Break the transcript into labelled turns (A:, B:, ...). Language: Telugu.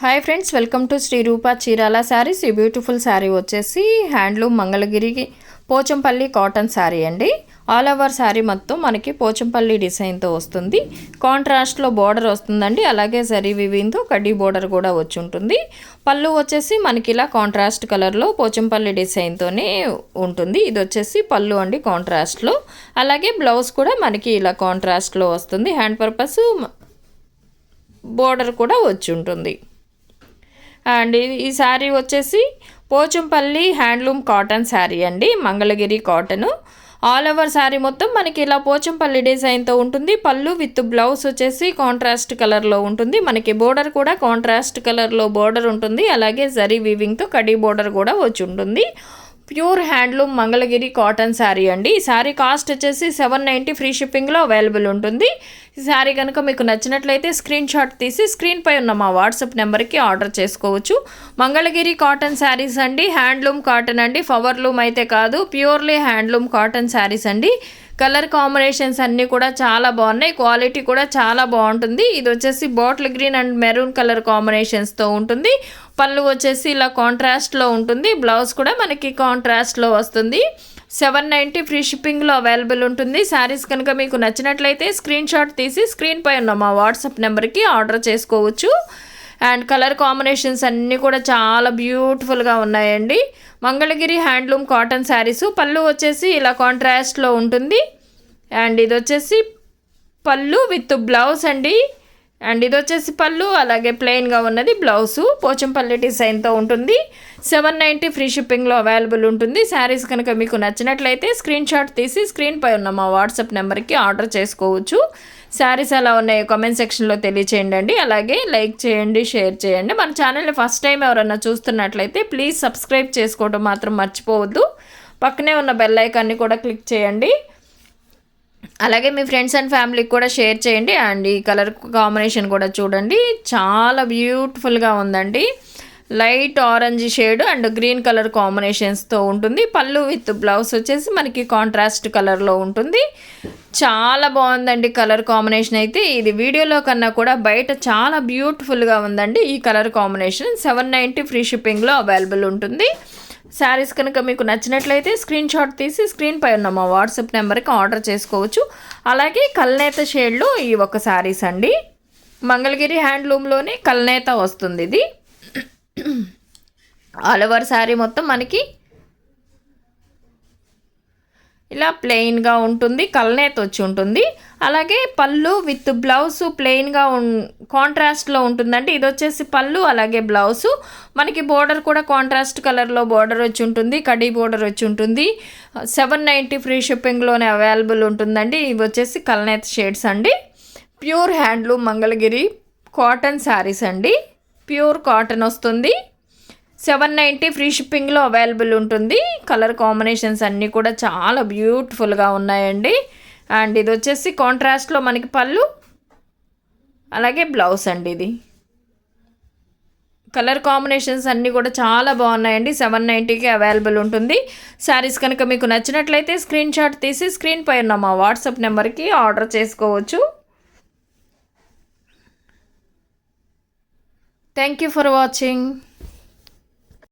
A: Hi friends, welcome to Shri Rupa Chirala sarees. ఈ బ్యూటిఫుల్ శారీ వచ్చేసి హ్యాండ్లూమ్ మంగళగిరి పోచంపల్లి కాటన్ శారీ అండి. ఆల్ ఓవర్ శారీ మొత్తం మనకి పోచంపల్లి డిజైన్తో వస్తుంది. కాంట్రాస్ట్లో బోర్డర్ వస్తుందండి. అలాగే జరీ వివింగ్తో కడ్డీ బోర్డర్ కూడా వచ్చి ఉంటుంది. పళ్ళు వచ్చేసి మనకి ఇలా కాంట్రాస్ట్ కలర్లో పోచంపల్లి డిజైన్తోనే ఉంటుంది. ఇది వచ్చేసి పళ్ళు అండి కాంట్రాస్ట్లో. అలాగే బ్లౌజ్ కూడా మనకి ఇలా కాంట్రాస్ట్లో వస్తుంది. హ్యాండ్ పర్పస్ బోర్డర్ కూడా వచ్చి ఉంటుంది. అండ్ ఈ శారీ వచ్చేసి పోచంపల్లి హ్యాండ్లూమ్ కాటన్ శారీ అండి, Mangalagiri cotton. All over sari మొత్తం మనకి ఇలా పోచంపల్లి డిజైన్తో ఉంటుంది. పళ్ళు విత్ బ్లౌజ్ వచ్చేసి కాంట్రాస్ట్ కలర్లో ఉంటుంది. మనకి బోర్డర్ కూడా కాంట్రాస్ట్ కలర్లో బోర్డర్ ఉంటుంది. అలాగే జరీ వీవింగ్తో కడీ బోర్డర్ కూడా వచ్చి ఉంటుంది. Pure handloom Mangalagiri cotton sari అండి. ఈ శారీ కాస్ట్ వచ్చేసి 790 ఫ్రీ షిప్పింగ్లో అవైలబుల్ ఉంటుంది. ఈ శారీ కనుక మీకు నచ్చినట్లయితే స్క్రీన్ షాట్ తీసి స్క్రీన్ పై ఉన్న మా వాట్సాప్ నెంబర్కి ఆర్డర్ చేసుకోవచ్చు. మంగళగిరి కాటన్ శారీస్ అండి, హ్యాండ్లూమ్ కాటన్ అండి, పవర్లూమ్ అయితే కాదు, ప్యూర్లీ హ్యాండ్లూమ్ కాటన్ శారీస్ అండి. కలర్ కాంబినేషన్స్ అన్నీ కూడా చాలా బాగున్నాయి. క్వాలిటీ కూడా చాలా బాగుంటుంది. ఇది వచ్చేసి bottle green and maroon colour కాంబినేషన్స్తో ఉంటుంది. పళ్ళు వచ్చేసి ఇలా కాంట్రాస్ట్లో ఉంటుంది. బ్లౌజ్ కూడా మనకి కాంట్రాస్ట్లో వస్తుంది. 790 ఫ్రీ షిప్పింగ్లో అవైలబుల్ ఉంటుంది. శారీస్ కనుక మీకు నచ్చినట్లయితే స్క్రీన్ షాట్ తీసి స్క్రీన్ పై ఉన్న మా వాట్సాప్ నెంబర్కి ఆర్డర్ చేసుకోవచ్చు. అండ్ కలర్ కాంబినేషన్స్ అన్నీ కూడా చాలా బ్యూటిఫుల్గా ఉన్నాయండి. Mangalagiri handloom cotton saris. పళ్ళు వచ్చేసి ఇలా కాంట్రాస్ట్లో ఉంటుంది. అండ్ ఇది వచ్చేసి పళ్ళు విత్ బ్లౌజ్ అండి. అండ్ ఇది వచ్చేసి పళ్ళు, అలాగే ప్లెయిన్గా ఉన్నది బ్లౌజు. పోచంపల్లి డిజైన్తో ఉంటుంది. 790 ఫ్రీ షిప్పింగ్లో అవైలబుల్ ఉంటుంది. శారీస్ కనుక మీకు నచ్చినట్లయితే స్క్రీన్ షాట్ తీసి స్క్రీన్ పై ఉన్న మా వాట్సాప్ నెంబర్కి ఆర్డర్ చేసుకోవచ్చు. శారీస్ ఎలా ఉన్నాయో కామెంట్ సెక్షన్లో తెలియచేయండి. అలాగే లైక్ చేయండి, షేర్ చేయండి. మన ఛానల్ని ఫస్ట్ టైం ఎవరన్నా చూస్తున్నట్లయితే ప్లీజ్ సబ్స్క్రైబ్ చేసుకోవడం మాత్రం మర్చిపోవద్దు. పక్కనే ఉన్న బెల్ ఐకాన్ని కూడా క్లిక్ చేయండి. అలాగే మీ ఫ్రెండ్స్ అండ్ ఫ్యామిలీకి కూడా షేర్ చేయండి. అండ్ ఈ కలర్ కాంబినేషన్ కూడా చూడండి, చాలా బ్యూటిఫుల్గా ఉందండి. Light orange shade and green colour కాంబినేషన్స్తో ఉంటుంది. పళ్ళు విత్ బ్లౌజ్ వచ్చేసి మనకి కాంట్రాస్ట్ కలర్లో ఉంటుంది. చాలా బాగుందండి కలర్ కాంబినేషన్ అయితే. ఇది వీడియోలో కన్నా కూడా బయట చాలా బ్యూటిఫుల్గా ఉందండి ఈ కలర్ కాంబినేషన్. 790 ఫ్రీ షిప్పింగ్లో అవైలబుల్ ఉంటుంది. శారీస్ కనుక మీకు నచ్చినట్లయితే స్క్రీన్ షాట్ తీసి స్క్రీన్ పై ఉన్న మా వాట్సాప్ నెంబర్కి ఆర్డర్ చేసుకోవచ్చు. అలాగే కల్నేత షేడ్లో ఈ ఒక శారీస్ అండి. మంగళగిరి హ్యాండ్లూమ్లోనే కల్నేత వస్తుంది ఇది. ఆల్ ఓవర్ శారీ మొత్తం మనకి ఇలా ప్లెయిన్గా ఉంటుంది, కల్నేత వచ్చి ఉంటుంది. అలాగే పళ్ళు విత్ బ్లౌజ్ ప్లెయిన్గా కాంట్రాస్ట్లో ఉంటుందండి. ఇది వచ్చేసి పళ్ళు, అలాగే బ్లౌజు. మనకి బోర్డర్ కూడా కాంట్రాస్ట్ కలర్లో బోర్డర్ వచ్చి ఉంటుంది, కడీ బోర్డర్ వచ్చి ఉంటుంది. 790 ఫ్రీ షిప్పింగ్లోనే అవైలబుల్ ఉంటుందండి. ఇవి వచ్చేసి కల్నేత షేడ్స్ అండి. Pure handloom Mangalagiri cotton sarees అండి. ప్యూర్ కాటన్ వస్తుంది. 790 ఫ్రీ షిప్పింగ్లో అవైలబుల్ ఉంటుంది. కలర్ కాంబినేషన్స్ అన్నీ కూడా చాలా బ్యూటిఫుల్గా ఉన్నాయండి. అండ్ ఇది వచ్చేసి కాంట్రాస్ట్లో మనకి పళ్ళు, అలాగే బ్లౌజ్ అండి. ఇది కలర్ కాంబినేషన్స్ అన్నీ కూడా చాలా బాగున్నాయండి. 790కి అవైలబుల్ ఉంటుంది. శారీస్ కనుక మీకు నచ్చినట్లయితే స్క్రీన్ షాట్ తీసి స్క్రీన్ పై ఉన్న మా వాట్సాప్ నెంబర్కి ఆర్డర్ చేసుకోవచ్చు. Thank you for watching.